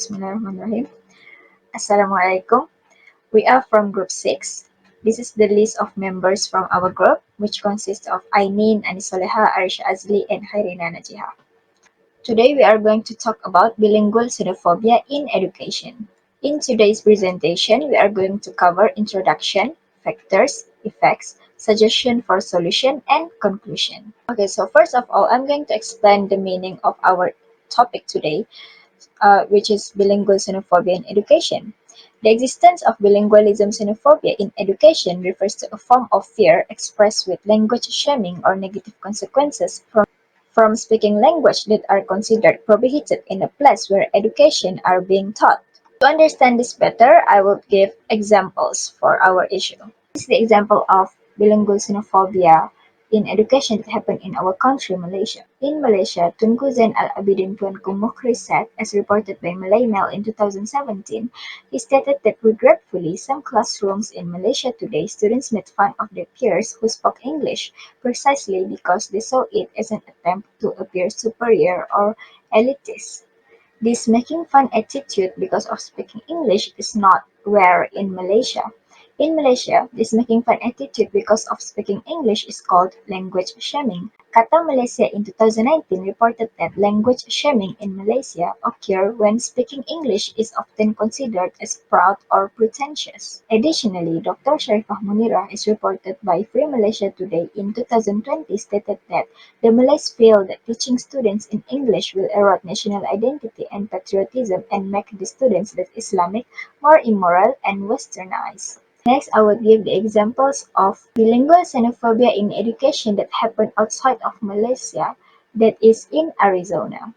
Bismillahirrahmanirrahim. Assalamualaikum. We are from Group 6. This is the list of members from our group, which consists of Ainin, Anisoleha, Arisha Azli, and Hairina Najiha. Today we are going to talk about bilingual xenophobia in education. In today's presentation, we are going to cover introduction, factors, effects, suggestion for solution, and conclusion. Okay, so first of all, I'm going to explain the meaning of our topic today, which is bilingual xenophobia in education. The existence of bilingualism xenophobia in education refers to a form of fear expressed with language shaming or negative consequences from speaking language that are considered prohibited in a place where education are being taught. To understand this better, I will give examples for our issue. This is the example of bilingual xenophobia in education that happened in our country, Malaysia. In Malaysia, Tunku Zain Al-Abidin Tuanku Mukhri said, as reported by Malay Mail in 2017, he stated that regretfully, some classrooms in Malaysia today, students made fun of their peers who spoke English, precisely because they saw it as an attempt to appear superior or elitist. This making fun attitude because of speaking English is not rare in Malaysia. In Malaysia, this making fun attitude because of speaking English is called language shaming. Kata Malaysia in 2019 reported that language shaming in Malaysia occur when speaking English is often considered as proud or pretentious. Additionally, Dr. Sharifah Munirah is reported by Free Malaysia Today in 2020 stated that the Malays feel that teaching students in English will erode national identity and patriotism and make the students that Islamic more immoral and westernized. Next, I will give the examples of bilingual xenophobia in education that happened outside of Malaysia, that is in Arizona.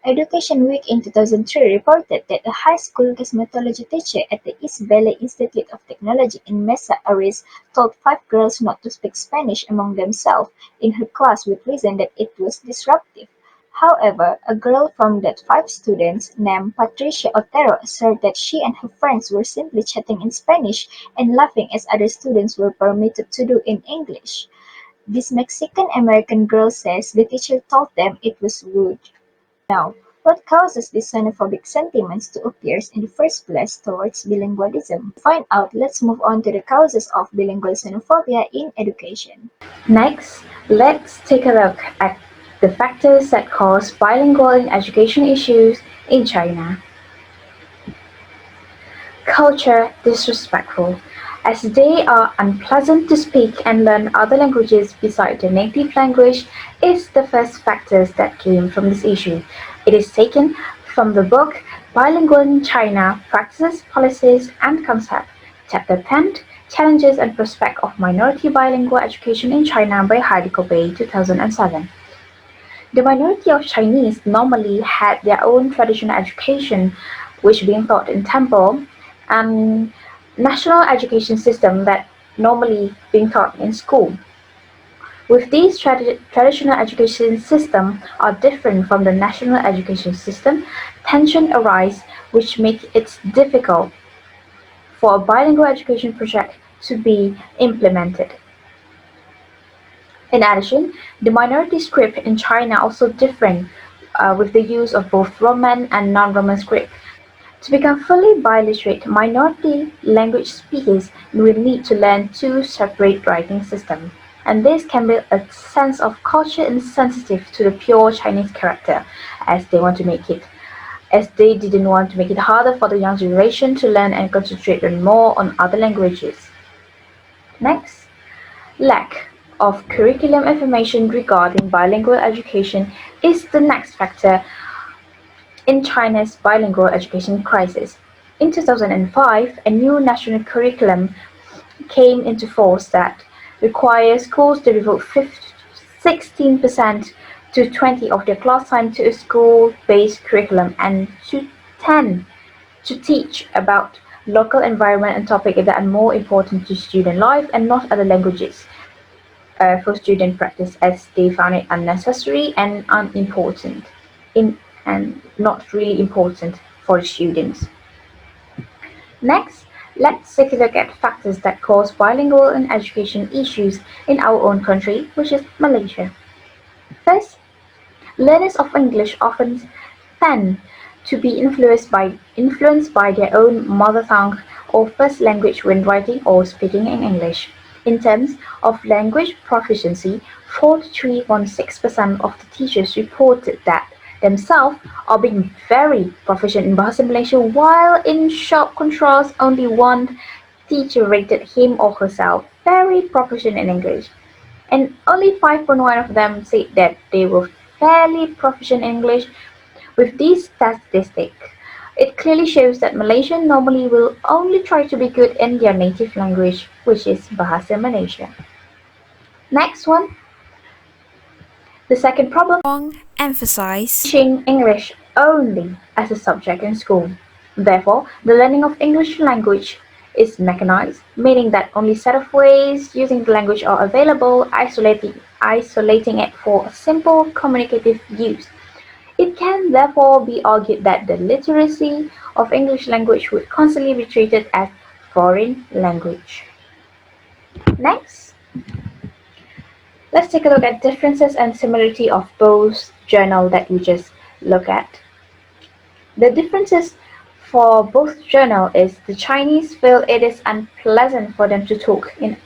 Education Week in 2003 reported that a high school cosmetology teacher at the East Valley Institute of Technology in Mesa, Ariz, told 5 girls not to speak Spanish among themselves in her class with reason that it was disruptive. However, a girl from that 5 students, named Patricia Otero, asserted that she and her friends were simply chatting in Spanish and laughing as other students were permitted to do in English. This Mexican-American girl says the teacher told them it was rude. Now, what causes these xenophobic sentiments to appear in the first place towards bilingualism? To find out, let's move on to the causes of bilingual xenophobia in education. Next, let's take a look at the factors that cause bilingual in education issues in China. Culture disrespectful, as they are unpleasant to speak and learn other languages besides their native language is the first factors that came from this issue. It is taken from the book Bilingual in China, Practices, Policies and Concepts, Chapter 10, Challenges and Prospects of Minority Bilingual Education in China by Heidi Kobe, 2007. The minority of Chinese normally had their own traditional education, which being taught in temple, and national education system that normally being taught in school. With these traditional education system are different from the national education system, tension arise which make it difficult for a bilingual education project to be implemented. In addition, the minority script in China also different with the use of both Roman and non-Roman script. To become fully biliterate, minority language speakers will need to learn two separate writing systems, and this can build a sense of culture insensitive to the pure Chinese character, as they didn't want to make it harder for the young generation to learn and concentrate more on other languages. Next, lack of curriculum information regarding bilingual education is the next factor in China's bilingual education crisis. In 2005, a new national curriculum came into force that requires schools to devote 16% to 20 of their class time to a school-based curriculum and to 10 to teach about local environment and topics that are more important to student life and not other languages for student practice, as they found it unnecessary and unimportant and not really important for students. Next, let's take a look at factors that cause bilingual in education issues in our own country, which is Malaysia. First, learners of English often tend to be influenced by their own mother tongue or first language when writing or speaking in English. In terms of language proficiency, 43.6% of the teachers reported that themselves are being very proficient in Bahasa Malaysia, while in shop controls, only one teacher rated him or herself very proficient in English, and only 5.1 of them said that they were fairly proficient in English. With these statistics, it clearly shows that Malaysians normally will only try to be good in their native language, which is Bahasa Malaysia. Next one, the second problem, emphasize teaching English only as a subject in school. Therefore, the learning of English language is mechanized, meaning that only set of ways using the language are available, isolating it for simple communicative use. It can therefore be argued that the literacy of English language would constantly be treated as foreign language. Next, let's take a look at differences and similarity of both journal that we just looked at. The differences for both journal is the Chinese feel it is unpleasant for them to talk in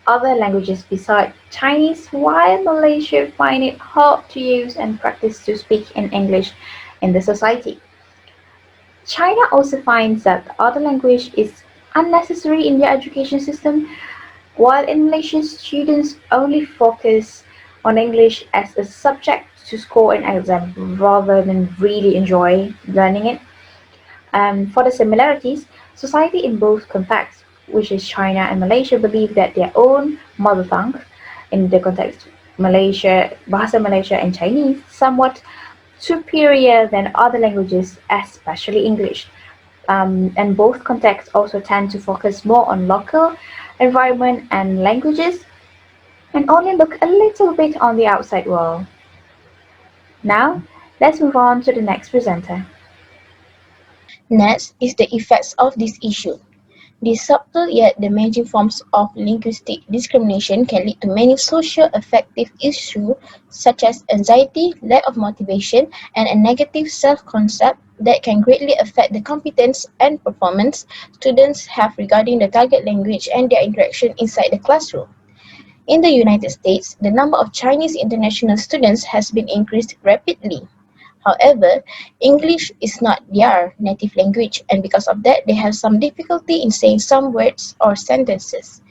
other languages besides Chinese, while Malaysia find it hard to use and practice to speak in English in the society. China also finds that other language is unnecessary in their education system, while in Malaysia students only focus on English as a subject to score an exam rather than really enjoy learning it. For the similarities, society in both contexts, which is China and Malaysia, believe that their own mother tongue, in the context Malaysia, Bahasa Malaysia and Chinese, somewhat superior than other languages, especially English. And both contexts also tend to focus more on local environment and languages and only look a little bit on the outside world. Now, let's move on to the next presenter. Next is the effects of this issue. These subtle yet damaging forms of linguistic discrimination can lead to many social affective issues such as anxiety, lack of motivation, and a negative self-concept that can greatly affect the competence and performance students have regarding the target language and their interaction inside the classroom. In the United States, the number of Chinese international students has been increased rapidly. However, English is not their native language, and because of that, they have some difficulty in saying some words or sentences.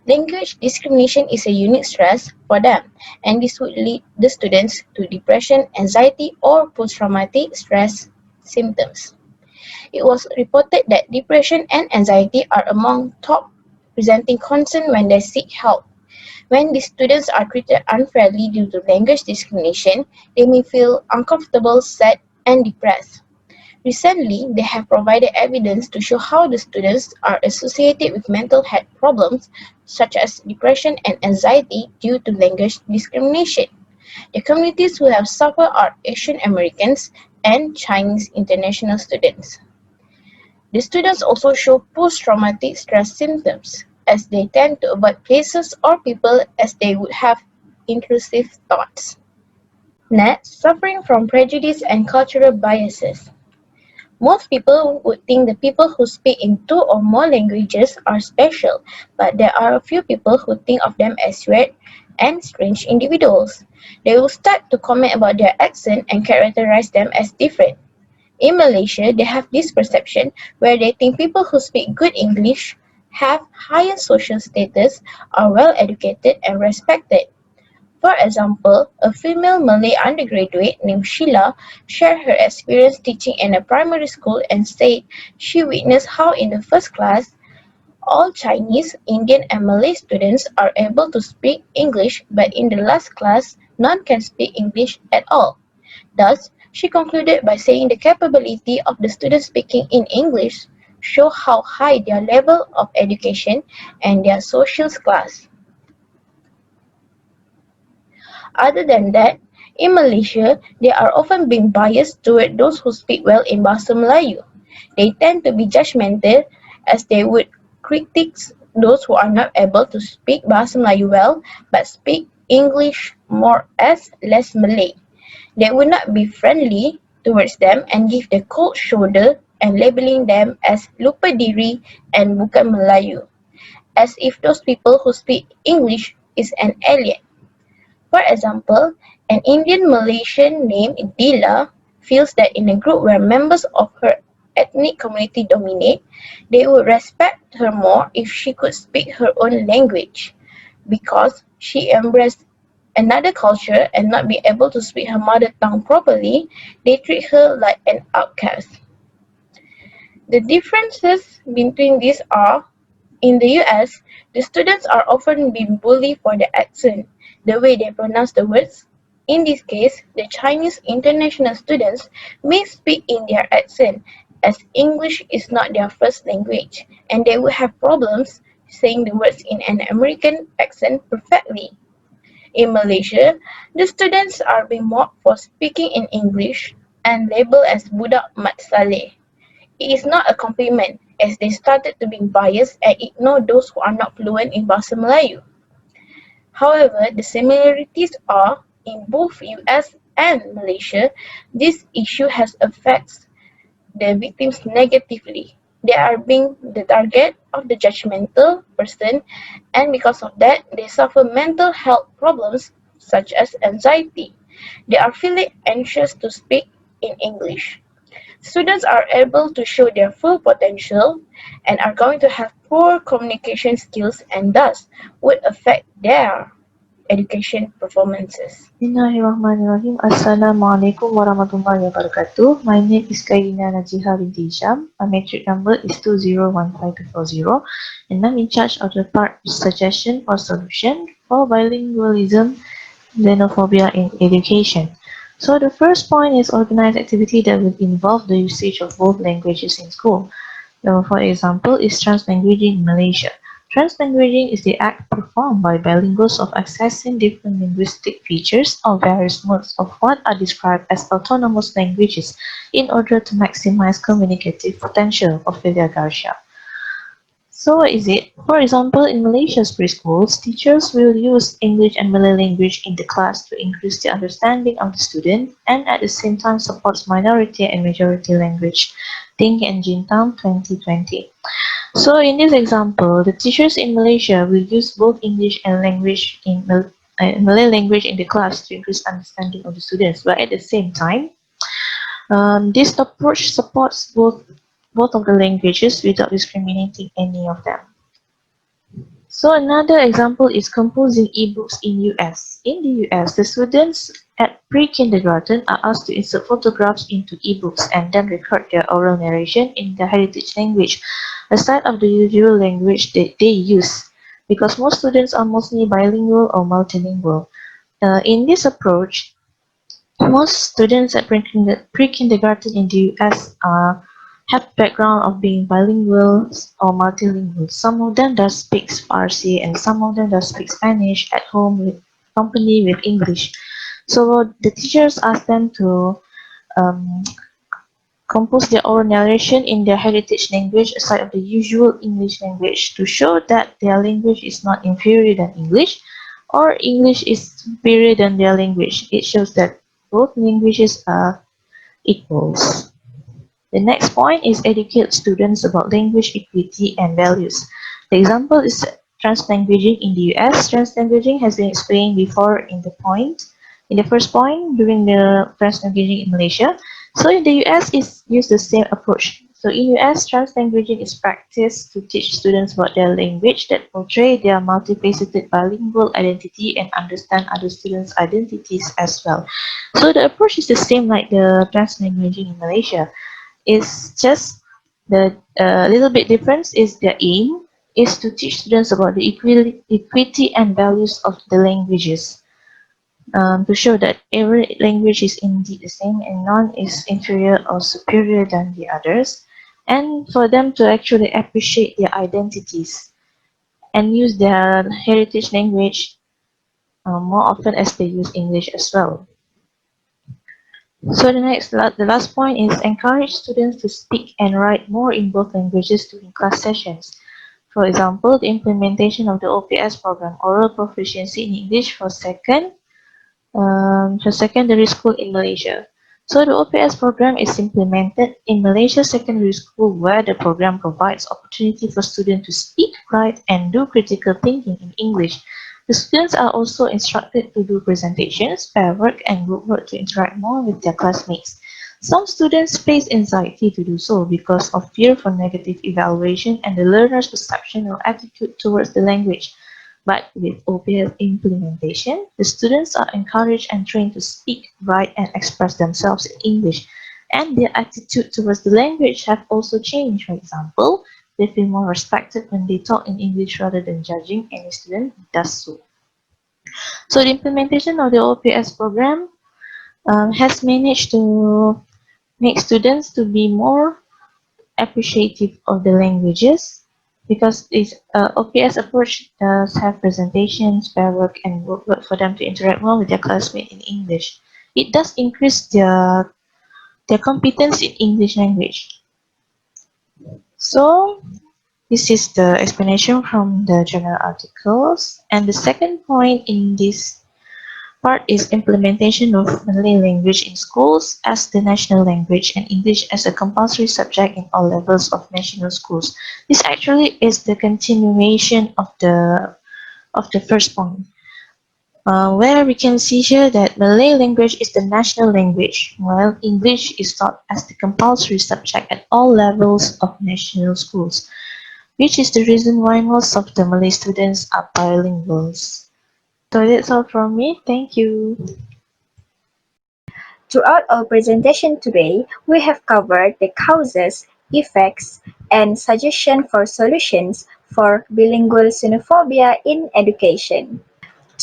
Language discrimination is a unique stress for them, and this would lead the students to depression, anxiety, or post-traumatic stress symptoms. It was reported that depression and anxiety are among top presenting concern when they seek help. When the students are treated unfairly due to language discrimination, they may feel uncomfortable, sad, and depressed. Recently, they have provided evidence to show how the students are associated with mental health problems such as depression and anxiety due to language discrimination. The communities who have suffered are Asian Americans and Chinese international students. The students also show post-traumatic stress symptoms, as they tend to avoid places or people as they would have intrusive thoughts. Next, suffering from prejudice and cultural biases. Most people would think the people who speak in two or more languages are special, but there are a few people who think of them as weird and strange individuals. They will start to comment about their accent and characterize them as different. In Malaysia, they have this perception where they think people who speak good English have higher social status, are well educated and respected. For example, a female Malay undergraduate named Sheila shared her experience teaching in a primary school and said she witnessed how in the first class, all Chinese, Indian and Malay students are able to speak English, but in the last class, none can speak English at all. Thus, she concluded by saying the capability of the students speaking in English show how high their level of education and their social class. Other than that, in Malaysia, they are often being biased toward those who speak well in Bahasa Melayu. They tend to be judgmental as they would critique those who are not able to speak Bahasa Melayu well but speak English more as less Malay. They would not be friendly towards them and give the cold shoulder and labeling them as lupa diri and bukan Melayu, as if those people who speak English is an alien. For example, an Indian Malaysian named Dila feels that in a group where members of her ethnic community dominate, they would respect her more if she could speak her own language. Because she embraced another culture and not be able to speak her mother tongue properly, they treat her like an outcast. The differences between these are: in the US, the students are often being bullied for their accent, the way they pronounce the words. In this case, the Chinese international students may speak in their accent, as English is not their first language, and they would have problems saying the words in an American accent perfectly. In Malaysia, the students are being mocked for speaking in English and labeled as budak mat saleh. It is not a compliment, as they started to be biased and ignore those who are not fluent in Bahasa Melayu. However, the similarities are, in both US and Malaysia, this issue has affects the victims negatively. They are being the target of the judgmental person, and because of that, they suffer mental health problems such as anxiety. They are feeling anxious to speak in English. Students are able to show their full potential and are going to have poor communication skills and thus would affect their education performances. Bismillahirrahmanirrahim. Assalamualaikum warahmatullahi wabarakatuh. My name is Kairina Najiha binti Hisham. My matric number is 2015240 and I'm in charge of the part suggestion for solution for bilingualism, xenophobia in education. So the first point is organized activity that will involve the usage of both languages in school. For example, is translanguaging in Malaysia. Translanguaging is the act performed by bilinguals of accessing different linguistic features or various modes of what are described as autonomous languages in order to maximize communicative potential of their Garsha. So what is it? For example, in Malaysia's preschools, teachers will use English and Malay language in the class to increase the understanding of the student and at the same time supports minority and majority language. Think ENGL1020. So in this example, the teachers in Malaysia will use both English and Malay language in the class to increase understanding of the students, but at the same time, this approach supports both of the languages without discriminating any of them. So another example is composing ebooks in US. In the US, the students at pre-kindergarten are asked to insert photographs into ebooks and then record their oral narration in their heritage language, aside of the usual language that they use, because most students are mostly bilingual or multilingual. In this approach, most students at pre-kindergarten in the US have background of being bilingual or multilingual. Some of them does speak Farsi and some of them does speak Spanish at home with company with English. So the teachers ask them to um, compose their own narration in their heritage language aside of the usual English language to show that their language is not inferior than English or English is superior than their language. It shows that both languages are equals. The next point is educate students about language equity and values. The example is translanguaging in the US. Translanguaging has been explained before in the first point during the translanguaging in Malaysia. So in the US, it's used the same approach. So in US, translanguaging is practiced to teach students about their language that portray their multifaceted bilingual identity and understand other students' identities as well. So the approach is the same like the translanguaging in Malaysia. It's just the little bit difference is the aim is to teach students about the equity and values of the languages, to show that every language is indeed the same and none is inferior or superior than the others, and for them to actually appreciate their identities and use their heritage language more often as they use English as well. So the last point is encourage students to speak and write more in both languages during class sessions. For example, the implementation of the OPS program, Oral Proficiency in English for secondary school in Malaysia. So the OPS program is implemented in Malaysia secondary school where the program provides opportunity for students to speak, write and do critical thinking in English. The students are also instructed to do presentations, pair work and group work to interact more with their classmates. Some students face anxiety to do so because of fear for negative evaluation and the learner's perception or attitude towards the language. But with OPS implementation, the students are encouraged and trained to speak, write, and express themselves in English, and their attitude towards the language have also changed. For example, they feel more respected when they talk in English rather than judging any student who does so. So the implementation of the OPS program has managed to make students to be more appreciative of the languages because this OPS approach does have presentations, pair work, and group work for them to interact more with their classmates in English. It does increase their competence in English language. So this is the explanation from the journal articles. And the second point in this part is implementation of Malay language in schools as the national language and English as a compulsory subject in all levels of national schools. This actually is the continuation of the first point, where we can see here that Malay language is the national language, while English is taught as the compulsory subject at all levels of national schools, which is the reason why most of the Malay students are bilinguals. So that's all from me. Thank you. Throughout our presentation today, we have covered the causes, effects, and suggestions for solutions for bilingual xenophobia in education.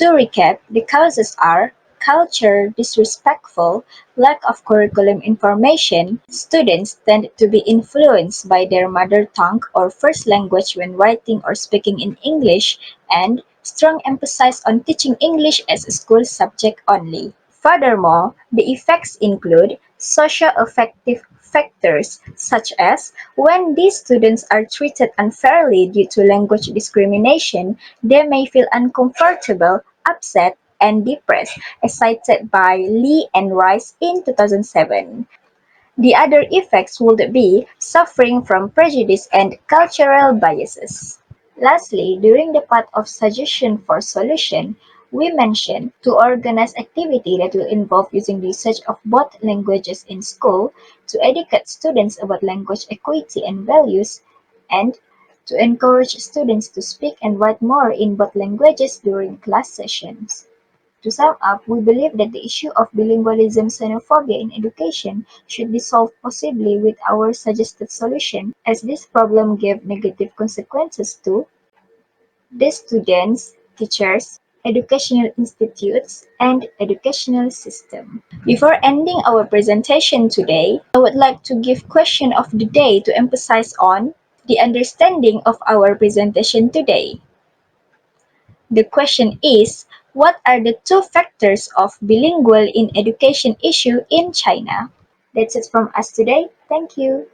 To recap, the causes are culture disrespectful, lack of curriculum information, students tend to be influenced by their mother tongue or first language when writing or speaking in English, and strong emphasis on teaching English as a school subject only. Furthermore, the effects include socio-affective factors such as when these students are treated unfairly due to language discrimination, they may feel uncomfortable, upset, and depressed, as cited by Lee and Rice in 2007. The other effects would be suffering from prejudice and cultural biases. Lastly, during the part of suggestion for solution, we mentioned to organize activity that will involve using research of both languages in school to educate students about language equity and values, and to encourage students to speak and write more in both languages during class sessions. To sum up, we believe that the issue of bilingualism xenophobia in education should be solved possibly with our suggested solution, as this problem gave negative consequences to the students, teachers, educational institutes, and educational system. Before ending our presentation today, I would like to give question of the day to emphasize on the understanding of our presentation today. The question is, what are the two factors of bilingual in education issue in China? That's it from us today. Thank you.